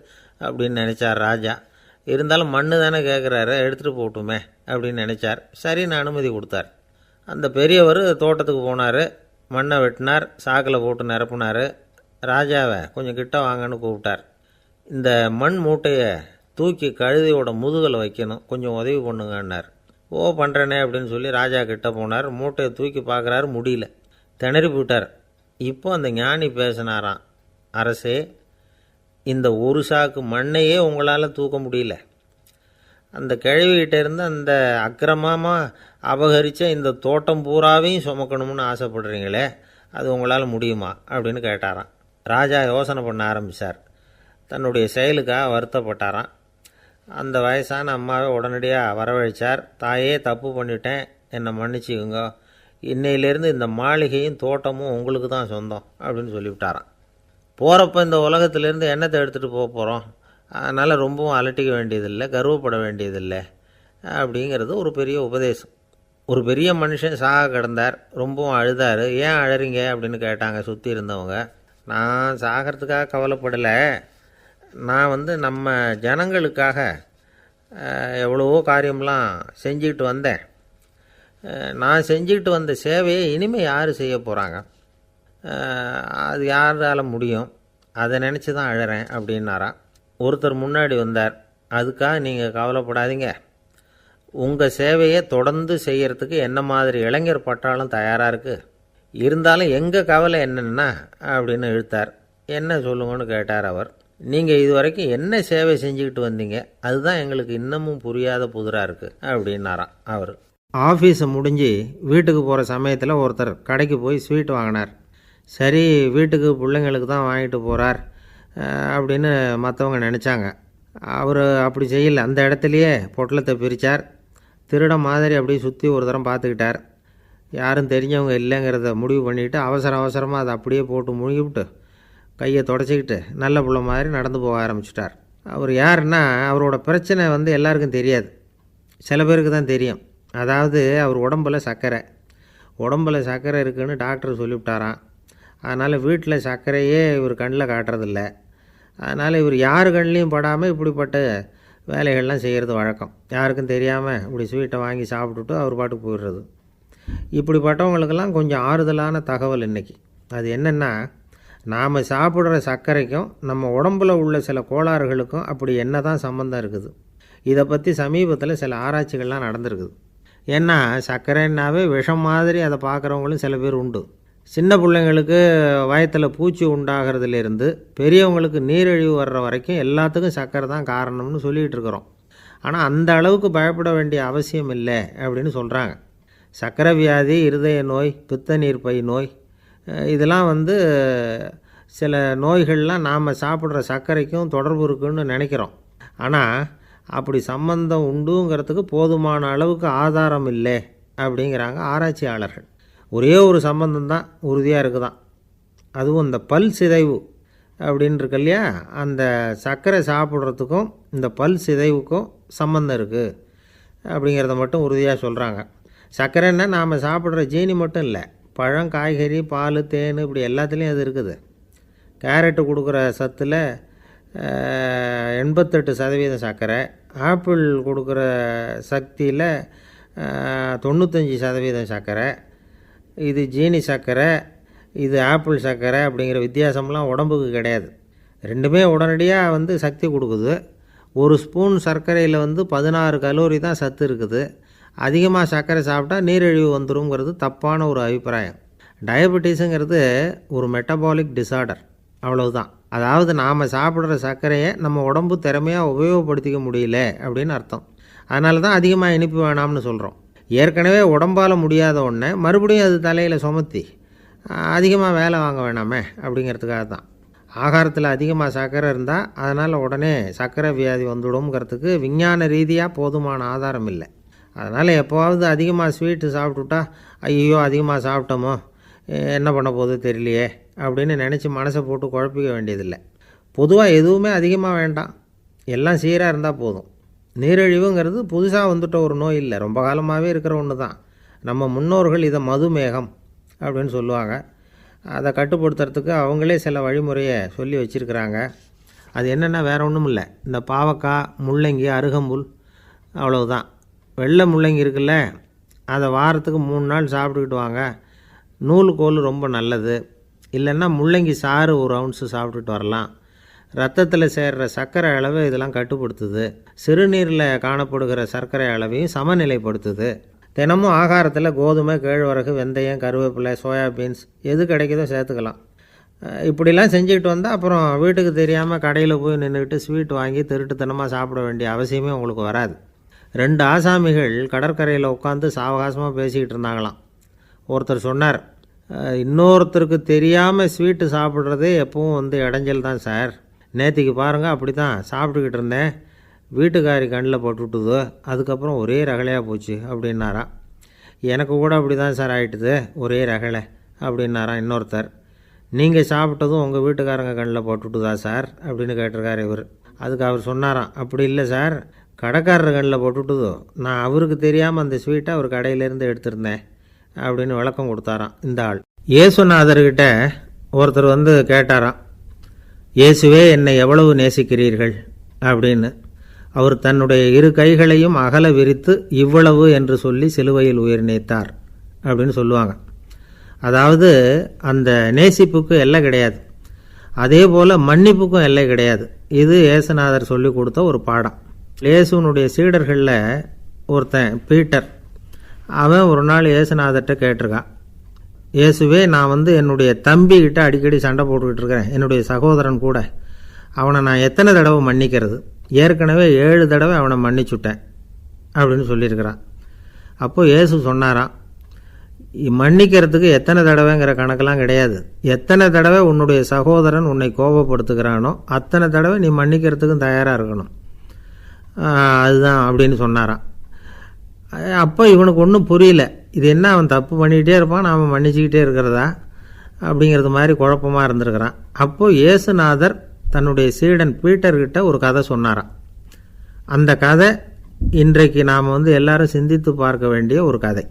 அப்படின்னு நினச்சார் ராஜா. இருந்தாலும் மண் தானே கேட்குறாரு, எடுத்துகிட்டு போகட்டுமே அப்படின்னு நினச்சார். சரின்னு அனுமதி கொடுத்தார். அந்த பெரியவர் தோட்டத்துக்கு போனார், மண்ணை வெட்டினார், சாக்கில் போட்டு நிரப்புனார். ராஜாவை கொஞ்சம் கிட்ட வாங்கன்னு கூப்பிட்டார். இந்த மண் மூட்டையை தூக்கி கழுதையோட முதுகில் வைக்கணும், கொஞ்சம் உதவி பண்ணுங்கன்னார். ஓ, பண்ணுறேனே அப்படின்னு சொல்லி ராஜா கிட்ட போனார். மூட்டையை தூக்கி பார்க்குறாரு, முடியல, திணறி போயிட்டார். இப்போ அந்த ஞானி பேசினாராம். அரசே, இந்த ஒரு சாக்கு மண்ணையே உங்களால் தூக்க முடியல, அந்த கிழவிகிட்ட இருந்து அந்த அக்கிரமமாக அபகரித்த இந்த தோட்டம் பூராவையும் சுமக்கணும்னு ஆசைப்படுறீங்களே, அது உங்களால் முடியுமா அப்படின்னு கேட்டாராம். ராஜா யோசனை பண்ண ஆரம்பித்தார். தன்னுடைய செயலுக்காக வருத்தப்பட்டாராம். அந்த வயசான அம்மாவை உடனடியாக வரவழைச்சார். தாயே, தப்பு பண்ணிட்டேன், என்னை மன்னிச்சுக்குங்க, இன்னையிலேருந்து இந்த மாளிகையும் தோட்டமும் உங்களுக்கு தான் சொந்தம் அப்படின்னு சொல்லிவிட்டாராம். போகிறப்ப இந்த உலகத்திலேருந்து எண்ணத்தை எடுத்துகிட்டு போக போகிறோம், அதனால் ரொம்பவும் அலட்டிக்க வேண்டியதில்லை, கர்வப்பட வேண்டியதில்லை அப்படிங்கிறது ஒரு பெரிய உபதேசம். ஒரு பெரிய மனுஷன் சாக கிடந்தார், ரொம்பவும் அழுதார். ஏன் அழறீங்க அப்படின்னு கேட்டாங்க சுற்றி இருந்தவங்க. நான் சாகிறதுக்காக கவலைப்படலை, நான் நம்ம ஜனங்களுக்காக எவ்வளவோ காரியம்லாம் செஞ்சுக்கிட்டு வந்தேன். நான் செஞ்சுக்கிட்டு வந்த சேவையை இனிமேல் யார் செய்ய போகிறாங்க, அது யாரால் முடியும், அதை நினச்சி தான் அழறேன் அப்படின்னாராம். ஒருத்தர் முன்னாடி வந்தார். அதுக்காக நீங்கள் கவலைப்படாதீங்க, உங்கள் சேவையை தொடர்ந்து செய்கிறதுக்கு என்ன மாதிரி இளைஞர் பட்டாலும் தயாராக இருக்குது, இருந்தாலும் எங்கள் கவலை என்னென்னா அப்படின்னு இழுத்தார். என்ன சொல்லுங்கன்னு கேட்டார் அவர். நீங்கள் இது வரைக்கும் என்ன சேவை செஞ்சுக்கிட்டு வந்தீங்க, அதுதான் எங்களுக்கு இன்னமும் புரியாத புதிராக இருக்குது அப்படின்னாராம் அவர். ஆஃபீஸை முடிஞ்சு வீட்டுக்கு போகிற சமயத்தில் ஒருத்தர் கடைக்கு போய் ஸ்வீட் வாங்கினார். சரி, வீட்டுக்கு பிள்ளைங்களுக்கு தான் வாங்கிட்டு போகிறார் அப்படின்னு மற்றவங்க நினச்சாங்க. அவர் அப்படி செய்யலை. அந்த இடத்துலையே பொட்டலத்தை பிரித்தார். திருட மாதிரி அப்படியே சுற்றி ஒரு தரம் பார்த்துக்கிட்டார். யாரும் தெரிஞ்சவங்க இல்லைங்கிறத முடிவு பண்ணிவிட்டு அவசரமாக அதை அப்படியே போட்டு முழுகிவிட்டு கையை தொடச்சிக்கிட்டு நல்ல பிள்ளை மாதிரி நடந்து போக ஆரம்பிச்சிட்டார். அவர் யாருன்னா, அவரோட பிரச்சனை எல்லாருக்கும் தெரியாது, சில பேருக்கு தான் தெரியும். அதாவது அவர் உடம்பில் சர்க்கரை இருக்குதுன்னு டாக்டர் சொல்லிவிட்டாராம். அதனால் வீட்டில் சர்க்கரையே இவர் கண்ணில் காட்டுறதில்ல. அதனால் இவர் யார் கண்ணிலையும் படாமல் இப்படிப்பட்ட வேலைகள்லாம் செய்கிறது வழக்கம். யாருக்கும் தெரியாமல் இப்படி ஸ்வீட்டை வாங்கி சாப்பிட்டுட்டு அவர் பாட்டுக்கு போயிடுறது. இப்படிப்பட்டவங்களுக்கெல்லாம் கொஞ்சம் ஆறுதலான தகவல் இன்றைக்கி. அது என்னென்னா, நாம் சாப்பிட்ற சர்க்கரைக்கும் நம்ம உடம்பில் உள்ள சில கோளாறுகளுக்கும் அப்படி என்ன தான் சம்மந்தம் இருக்குது. இதை பற்றி சமீபத்தில் சில ஆராய்ச்சிகள்லாம் நடந்திருக்குது. ஏன்னா சர்க்கரைன்னாவே விஷம் மாதிரி அதை பார்க்குறவங்களும் சில பேர் உண்டு. சின்ன பிள்ளைங்களுக்கு வயத்தில் பூச்சி உண்டாகிறதுலேருந்து பெரியவங்களுக்கு நீரிழிவு வர்ற வரைக்கும் எல்லாத்துக்கும் சர்க்கரை தான் காரணம்னு சொல்லிகிட்டு இருக்கிறோம். ஆனால் அந்த அளவுக்கு பயப்பட வேண்டிய அவசியம் இல்லை அப்படின்னு சொல்கிறாங்க. சர்க்கரை வியாதி, இருதய நோய், பித்த நீர்ப்பை நோய், இதெல்லாம் சில நோய்கள்லாம் நாம் சாப்பிட்ற சர்க்கரைக்கும் தொடர்பு இருக்குன்னு நினைக்கிறோம். ஆனால் அப்படி சம்பந்தம் உண்டுங்கிறதுக்கு போதுமான அளவுக்கு ஆதாரம் இல்லை அப்படிங்கிறாங்க ஆராய்ச்சியாளர்கள். ஒரே ஒரு சம்பந்தம் தான் உறுதியாக இருக்குதான். அதுவும் இந்த பல் சிதைவு அப்படின்னு இருக்கு இல்லையா, அந்த சர்க்கரை சாப்பிட்றதுக்கும் இந்த பல் சிதைவுக்கும் சம்பந்தம் இருக்குது அப்படிங்கிறத மட்டும் உறுதியாக சொல்கிறாங்க. சர்க்கரைன்னா நாம் சாப்பிட்ற ஜீனி மட்டும் இல்லை, பழம், காய்கறி, பால், தேன், இப்படி எல்லாத்துலேயும் அது இருக்குது. கேரட்டு கொடுக்குற சத்தில் 88% சர்க்கரை, ஆப்பிள் கொடுக்குற சக்தியில் 95% சர்க்கரை. இது ஜீனி சர்க்கரை, இது ஆப்பிள் சர்க்கரை அப்படிங்கிற வித்தியாசம்லாம் உடம்புக்கு கிடையாது. ரெண்டுமே உடனடியாக சக்தி கொடுக்குது. ஒரு ஸ்பூன் சர்க்கரையில் 16 கலோரி தான் சத்து இருக்குது. அதிகமாக சர்க்கரை சாப்பிட்டா நீரிழிவு வந்துருங்கிறது தப்பான ஒரு அபிப்பிராயம். டயபெட்டிஸுங்கிறது ஒரு மெட்டபாலிக் டிஸார்டர், அவ்வளவுதான். அதாவது நாம் சாப்பிட்ற சர்க்கரையை நம்ம உடம்பு திறமையாக உபயோகப்படுத்திக்க முடியல அப்படின்னு அர்த்தம். அதனால தான் அதிகமாக இனிப்பு வேணாம்னு சொல்கிறோம். ஏற்கனவே உடம்பால் முடியாத ஒன்றை மறுபடியும் அது தலையில் சுமத்தி அதிகமாக வேலை வாங்க வேணாமே அப்படிங்கிறதுக்காக தான். ஆகாரத்தில் அதிகமாக சர்க்கரை இருந்தால் அதனால் உடனே சர்க்கரை வியாதி வந்துடும்ங்கிறதுக்கு விஞ்ஞான ரீதியாக போதுமான ஆதாரம் இல்லை. அதனால் எப்போவாவது அதிகமாக ஸ்வீட்டு சாப்பிட்டுட்டா ஐயோ அதிகமாக சாப்பிட்டோமோ என்ன பண்ண போகுது தெரியலையே அப்படின்னு நினச்சி மனசை போட்டு குழப்பிக்க வேண்டியதில்லை. பொதுவாக எதுவுமே அதிகமாக வேண்டாம், எல்லாம் சீராக இருந்தால் போதும். நீரிழிவுங்கிறது புதுசாக வந்துட்ட ஒரு நோய் இல்லை, ரொம்ப காலமாகவே இருக்கிற ஒன்று தான். நம்ம முன்னோர்கள் இதை மதுமேகம் அப்படின்னு சொல்லுவாங்க. அதை கட்டுப்படுத்துறதுக்கு அவங்களே சில வழிமுறையை சொல்லி வச்சுருக்கிறாங்க. அது என்னென்னா வேறு ஒன்றும் இல்லை, இந்த பாவக்காய், முள்ளங்கி, அருகம்புல், அவ்வளவுதான். வெள்ளை முள்ளங்கி இருக்குல்ல, அதை வாரத்துக்கு 3 நாள் சாப்பிட்டுக்கிட்டு வாங்க. நூலுக்கோல் ரொம்ப நல்லது. இல்லைன்னா முள்ளங்கி சாறு 1 ounce சாப்பிட்டுட்டு வரலாம். ரத்தத்தில் சேர்கிற சர்க்கரை அளவை இதெல்லாம் கட்டுப்படுத்துது. சிறுநீரில் காணப்படுகிற சர்க்கரை அளவையும் சமநிலைப்படுத்துது. தினமும் ஆகாரத்தில் கோதுமை, கேழ்வரகு, வெந்தயம், கருவேப்பிலை, சோயாபீன்ஸ் எது கிடைக்குதோ சேர்த்துக்கலாம். இப்படிலாம் செஞ்சுக்கிட்டு வந்தால் அப்புறம் வீட்டுக்கு தெரியாமல் கடையில் போய் நின்றுக்கிட்டு ஸ்வீட் வாங்கி திருட்டுத்தனமாக சாப்பிட வேண்டிய அவசியமே உங்களுக்கு வராது. 2 ஆசாமிகள் கடற்கரையில் உட்காந்து சாவகாசமாக பேசிக்கிட்டு இருந்தாங்களாம். ஒருத்தர் சொன்னார், இன்னொருத்தருக்கு தெரியாமல் ஸ்வீட்டு சாப்பிட்றதே எப்பவும் இடைஞ்சல் தான் சார். நேற்றுக்கு பாருங்கள் அப்படி தான் சாப்பிட்டுக்கிட்டு இருந்தேன், வீட்டுக்காரி கண்ணில் போட்டுவிட்டுது, அதுக்கப்புறம் ஒரே ரகலையாக போச்சு அப்படின்னாராம். எனக்கு கூட அப்படி தான் சார் ஆகிட்டுது, ஒரே ரகலை அப்படின்னாராம் இன்னொருத்தர். நீங்கள் சாப்பிட்டதும் உங்கள் வீட்டுக்காரங்க கண்ணில் போட்டுவிட்டுதா சார் அப்படின்னு கேட்டிருக்கார் இவர். அதுக்கு அவர் சொன்னாராம், அப்படி இல்லை சார், கடைக்காரர் கண்ணில் போட்டுவிட்டுதோ, நான் அவருக்கு தெரியாமல் அந்த ஸ்வீட்டை அவர் கடையிலேருந்து எடுத்திருந்தேன் அப்படின்னு விளக்கம் கொடுத்தாராம் இந்த ஆள். இயேசுநாதர்கிட்ட ஒருத்தர் கேட்டாராம், இயேசுவே என்னை எவ்வளவு நேசிக்கிறீர்கள் அப்படின்னு. அவர் தன்னுடைய 2 கைகளையும் அகல விரித்து இவ்வளவு என்று சொல்லி சிலுவையில் உயிர் நீத்தார் அப்படின்னு சொல்லுவாங்க. அதாவது அந்த நேசிப்புக்கு எல்லை கிடையாது, அதே போல் மன்னிப்புக்கும் எல்லை கிடையாது. இது இயேசுநாதர் சொல்லி கொடுத்த ஒரு பாடம். இயேசுனுடைய சீடர்களில் ஒருத்தன் பீட்டர், அவன் ஒரு நாள் இயேசுநாதர்கிட்ட கேட்டிருக்கான், இயேசுவே நான் என்னுடைய தம்பிக்கிட்ட அடிக்கடி சண்டை போட்டுக்கிட்டு இருக்கிறேன், என்னுடைய சகோதரன் கூட, அவனை நான் எத்தனை தடவை மன்னிக்கிறது? ஏற்கனவே 7 தடவை அவனை மன்னிச்சுட்டேன் அப்படின்னு சொல்லியிருக்கிறான். அப்போது இயேசு சொன்னாராம், மன்னிக்கிறதுக்கு எத்தனை தடவைங்கிற கணக்கெல்லாம் கிடையாது, எத்தனை தடவை உன்னுடைய சகோதரன் உன்னை கோபப்படுத்துகிறானோ அத்தனை தடவை நீ மன்னிக்கிறதுக்கும் தயாராக இருக்கணும், அதுதான் அப்படின்னு சொன்னாராம். அப்போ இவனுக்கு ஒன்றும் புரியல, இது என்ன அவன் தப்பு பண்ணிக்கிட்டே இருப்பான், நாம் மன்னிச்சுக்கிட்டே இருக்கிறதா அப்படிங்கிறது மாதிரி குழப்பமாக இருந்திருக்கிறான். அப்போது இயேசுநாதர் தன்னுடைய சீடன் பீட்டர்கிட்ட ஒரு கதை சொன்னாராம். அந்த கதை இன்றைக்கு நாம் எல்லாரும் சிந்தித்து பார்க்க வேண்டிய ஒரு கதை.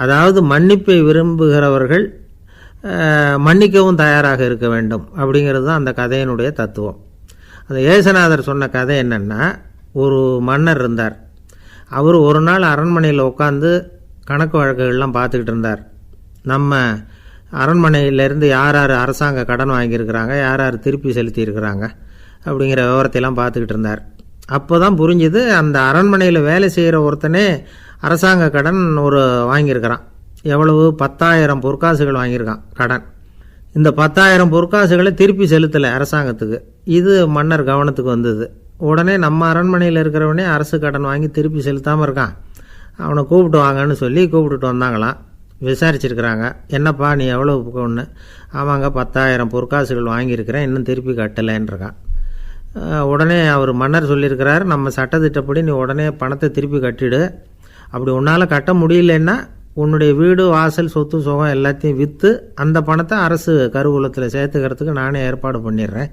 அதாவது மன்னிப்பை விரும்புகிறவர்கள் மன்னிக்கவும் தயாராக இருக்க வேண்டும் அப்படிங்கிறது தான் அந்த கதையினுடைய தத்துவம். அந்த இயேசுநாதர் சொன்ன கதை என்னென்னா, ஒரு மன்னர் இருந்தார். அவர் ஒரு நாள் அரண்மனையில் உட்காந்து கணக்கு வழக்குகள்லாம் பார்த்துக்கிட்டு இருந்தார். நம்ம அரண்மனையிலேருந்து யார் யார் அரசாங்க கடன் வாங்கியிருக்கிறாங்க, யார் யார் திருப்பி செலுத்தியிருக்கிறாங்க அப்படிங்கிற விவரத்தையெல்லாம் பார்த்துக்கிட்டு இருந்தார். அப்போ தான் புரிஞ்சுது, அந்த அரண்மனையில் வேலை செய்கிற ஒருத்தனே அரசாங்க கடன் வாங்கியிருக்கிறான். எவ்வளவு? 10,000 பொற்காசுகள் வாங்கியிருக்கான் கடன். இந்த 10,000 பொற்காசுகளை திருப்பி செலுத்தலை அரசாங்கத்துக்கு. இது மன்னர் கவனத்துக்கு வந்தது. உடனே நம்ம அரண்மனையில் இருக்கிறவனே அரசு கடன் வாங்கி திருப்பி செலுத்தாமல் இருக்கான், அவனை கூப்பிட்டு வாங்கன்னு சொல்லி கூப்பிட்டுட்டு வந்தாங்களாம். விசாரிச்சிருக்கிறாங்க. என்னப்பா நீ எவ்வளோ ஒன்று? ஆமாங்க 10,000 பொற்காசுகள் வாங்கியிருக்கிறேன், இன்னும் திருப்பி கட்டலைன்றிருக்கான். உடனே அவர் மன்னர் சொல்லியிருக்கிறார், நம்ம சட்டத்திட்டப்படி நீ உடனே பணத்தை திருப்பி கட்டிடு. அப்படி உன்னால் கட்ட முடியலன்னா உன்னுடைய வீடு வாசல் சொத்து சுகம் எல்லாத்தையும் விற்று அந்த பணத்தை அரசு கருவூலத்தில் சேர்த்துக்கிறதுக்கு நானே ஏற்பாடு பண்ணிடுறேன்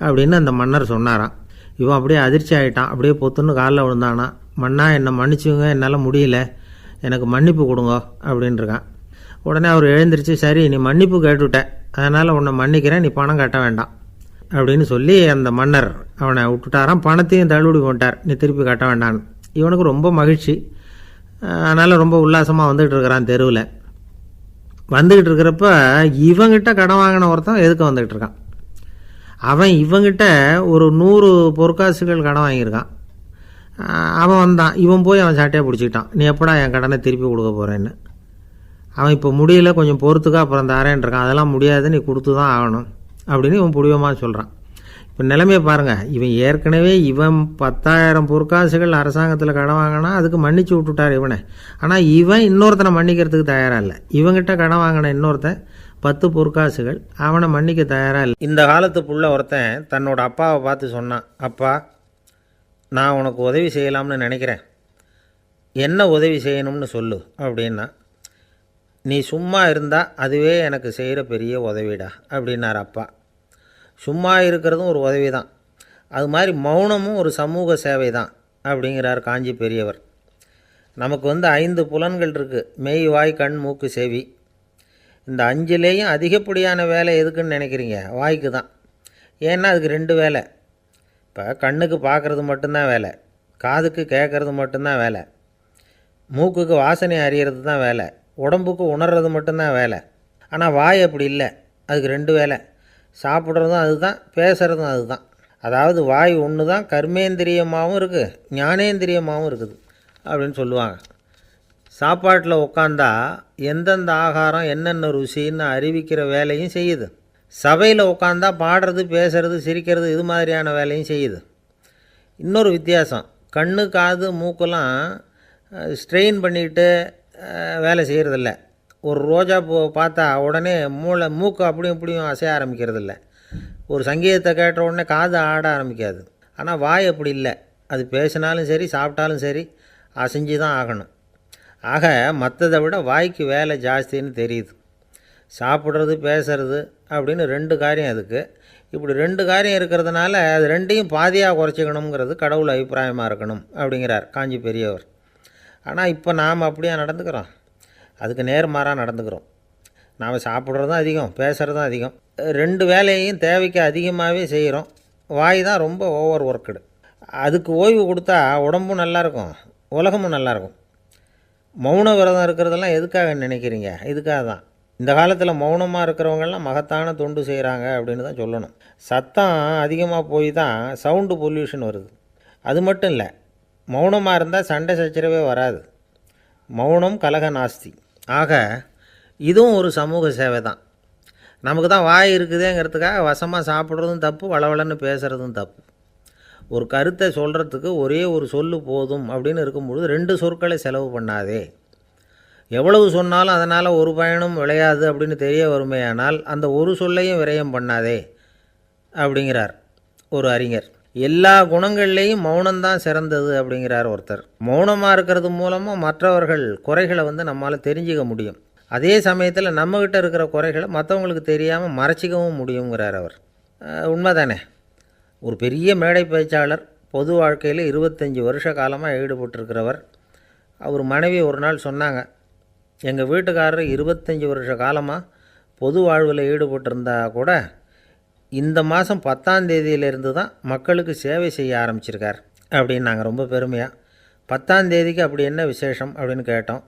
அப்படின்னு அந்த மன்னர் சொன்னாராம். இவன் அப்படியே அதிர்ச்சி ஆகிட்டான். அப்படியே பொத்துன்னு காலில் விழுந்தானா. மன்னா என்னை மன்னிச்சுங்க, என்னால் முடியல, எனக்கு மன்னிப்பு கொடுங்க அப்படின்ட்டுருக்கான். உடனே அவர் எழுந்திரிச்சு, சரி நீ மன்னிப்பு கேட்டுவிட்டேன், அதனால் உன்னை மன்னிக்கிறேன், நீ பணம் கட்ட வேண்டாம் அப்படின்னு சொல்லி அந்த மன்னர் அவனை விட்டுட்டாராம். பணத்தையும் தள்ளுபடி பண்ணிட்டார், நீ திருப்பி கட்ட வேண்டான்னு. இவனுக்கு ரொம்ப மகிழ்ச்சி. அதனால் ரொம்ப உல்லாசமாக வந்துகிட்டு இருக்கிறான். தெருவில் வந்துக்கிட்டு இருக்கிறப்ப இவங்கிட்ட கடன் வாங்கின ஒருத்தன் எதுக்கு வந்துக்கிட்டு இருக்கான். அவன் இவங்கிட்ட ஒரு 100 பொற்காசுகள் கடன் வாங்கியிருக்கான். அவன் வந்தான். இவன் போய் அவன் சாட்டையாக பிடிச்சிக்கிட்டான், நீ எப்படா என் கடனை திருப்பி கொடுக்க போகிறேன்னு. அவன் இப்போ முடியல, கொஞ்சம் பொறுத்துக்கா, அப்புறம் தரேன் இருக்கான். அதெல்லாம் முடியாது, நீ கொடுத்து தான் ஆகணும் அப்படின்னு இவன் புடிவமாக சொல்கிறான். இப்போ நிலைமையை பாருங்கள். இவன் ஏற்கனவே 10,000 பொற்காசுகள் அரசாங்கத்தில் கடன் வாங்கினா அதுக்கு மன்னிச்சு விட்டுட்டார் இவனை. ஆனால் இவன் இன்னொருத்தனை மன்னிக்கிறதுக்கு தயாராக இல்லை. இவங்கிட்ட கடன் வாங்கின இன்னொருத்தன் 10 பொற்காசுகள், அவனை மன்னிக்க தயாராக இல்லை. இந்த காலத்து புள்ள ஒருத்தன் தன்னோட அப்பாவை பார்த்து சொன்னான், அப்பா நான் உனக்கு உதவி செய்யலாம்னு நினைக்கிறேன், என்ன உதவி செய்யணும்னு சொல்லு அப்படின்னா. நீ சும்மா இருந்தால் அதுவே எனக்கு செய்கிற பெரிய உதவிடா அப்படின்னார் அப்பா. சும்மா இருக்கிறதும் ஒரு உதவி தான், அது மாதிரி மௌனமும் ஒரு சமூக சேவை தான் அப்படிங்கிறார் காஞ்சி பெரியவர். நமக்கு 5 புலன்கள் இருக்குது, மெய் வாய் கண் மூக்கு செவி. இந்த 5லேயும் அதிகப்படியான வேலை எதுக்குன்னு நினைக்கிறீங்க? வாய்க்கு தான். ஏன்னா அதுக்கு 2 வேலை. இப்போ கண்ணுக்கு பார்க்குறது மட்டும்தான் வேலை, காதுக்கு கேட்குறது மட்டும்தான் வேலை, மூக்குக்கு வாசனை அறியறது தான் வேலை, உடம்புக்கு உணர்றது மட்டும்தான் வேலை. ஆனால் வாய் அப்படி இல்லை, அதுக்கு 2 வேலை. சாப்பிட்றதும் அதுதான், பேசுகிறதும் அதுதான். அதாவது வாய் ஒன்று தான் கர்மேந்திரியமாகவும் இருக்குது, ஞானேந்திரியமாகவும் இருக்குது அப்படின்னு சொல்லுவாங்க. சாப்பாட்டில் உட்காந்தா எந்தெந்த ஆகாரம் என்னென்ன ருசின்னு அறிவிக்கிற வேலையும் செய்யுது. சபையில் உட்காந்தா பாடுறது, பேசுறது, சிரிக்கிறது, இது மாதிரியான வேலையும் செய்யுது. இன்னொரு வித்தியாசம், கண்ணு காது மூக்கெல்லாம் ஸ்ட்ரெயின் பண்ணிக்கிட்டு வேலை செய்கிறதில்ல. ஒரு ரோஜா பூ பார்த்தா உடனே மூக்கு அப்படியும் இப்படியும் அசைய ஆரம்பிக்கிறதில்ல. ஒரு சங்கீதத்தை கேட்ட உடனே காது ஆட ஆரம்பிக்காது. ஆனால் வாய் அப்படி இல்லை, அது பேசினாலும் சரி சாப்பிட்டாலும் சரி அசைஞ்சு தான் ஆகணும். ஆக மற்றதை விட வாய்க்கு வேலை ஜாஸ்தின்னு தெரியுது. சாப்பிட்றது பேசுறது அப்படின்னு 2 காரியம் அதுக்கு. இப்படி 2 காரியம் இருக்கிறதுனால அது 2ஐயும் பாதியாக குறைச்சிக்கணுங்கிறது கடவுள் அபிப்பிராயமாக இருக்கணும் அப்படிங்கிறார் காஞ்சி பெரியவர். ஆனால் இப்போ நாம் அப்படியே நடந்துக்கிறோம், அதுக்கு நேர்மாறாக நடந்துக்கிறோம். நாம் சாப்பிட்றதும் அதிகம், பேசுகிறதும் அதிகம், 2 வேலையையும் தேவைக்கு அதிகமாகவே செய்கிறோம். வாய் தான் ரொம்ப ஓவர் ஒர்க்குடு. அதுக்கு ஓய்வு கொடுத்தா உடம்பும் நல்லாயிருக்கும், உலகமும் நல்லாயிருக்கும். மௌன விரதம் இருக்கிறதெல்லாம் எதுக்காக நினைக்கிறீங்க? இதுக்காக தான். இந்த காலத்தில் மௌனமாக இருக்கிறவங்கெல்லாம் மகத்தான தொண்டு செய்கிறாங்க அப்படின்னு தான் சொல்லணும். சத்தம் அதிகமாக போய் தான் சவுண்டு பொல்யூஷன் வருது. அது மட்டும் இல்லை, மௌனமாக இருந்தால் சண்டை சச்சரவே வராது. மௌனம் கலக நாஸ்தி. ஆக இதுவும் ஒரு சமூக சேவை தான். நமக்கு தான் வாய் இருக்குதேங்கிறதுக்காக வசமாக சாப்பிட்றதும் தப்பு, வளவளன்னு பேசுகிறதும் தப்பு. ஒரு கருத்தை சொல்கிறதுக்கு ஒரே ஒரு சொல்லு போதும் அப்படின்னு இருக்கும்பொழுது 2 சொற்களை செலவு பண்ணாதே. எவ்வளவு சொன்னாலும் அதனால் ஒரு பயனும் விளையாது அப்படின்னு தெரிய வருமேயானால் அந்த ஒரு சொல்லையும் விரயம் பண்ணாதே அப்படிங்கிறார் ஒரு அறிஞர். எல்லா குணங்கள்லேயும் மௌனம்தான் சிறந்தது அப்படிங்கிறார் ஒருத்தர். மௌனமாக இருக்கிறது மூலமாக மற்றவர்கள் குறைகளை நம்மால் தெரிஞ்சிக்க முடியும். அதே சமயத்தில் நம்மக்கிட்ட இருக்கிற குறைகளை மற்றவங்களுக்கு தெரியாமல் மறைச்சிக்கவும் முடியுங்கிறார் அவர். உண்மைதானே? ஒரு பெரிய மேடை பேச்சாளர், பொது வாழ்க்கையில் 25 வருஷ காலமாக ஈடுபட்டிருக்கிறவர். அவர் மனைவி ஒரு நாள் சொன்னாங்க, எங்கள் வீட்டுக்காரர் 25 வருஷ காலமாக பொது வாழ்வில் ஈடுபட்டிருந்தா கூட இந்த மாதம் 10ஆம் தேதியிலிருந்து தான் மக்களுக்கு சேவை செய்ய ஆரம்பிச்சிருக்கார் அப்படின்னு நாங்கள் ரொம்ப பெருமையாக. 10ஆம் தேதிக்கு அப்படி என்ன விசேஷம் அப்படின்னு கேட்டோம்.